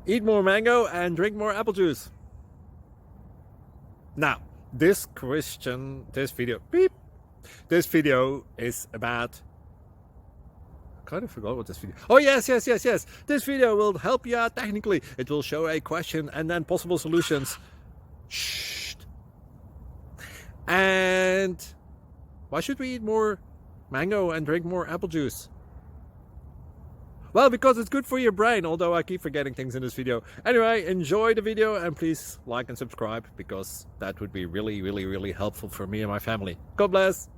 Eat more mango and drink more apple juice. Now, this video is about, I kind of forgot what this video. Oh yes. This video will help you out technically. It will show a question and then possible solutions. Shh. And why should we eat more mango and drink more apple juice? Well, because it's good for your brain, although I keep forgetting things in this video. Anyway, enjoy the video and please like and subscribe, because that would be really helpful for me and my family. God bless!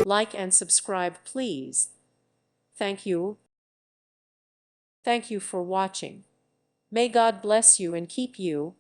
Like and subscribe, please. Thank you. Thank you for watching. May God bless you and keep you.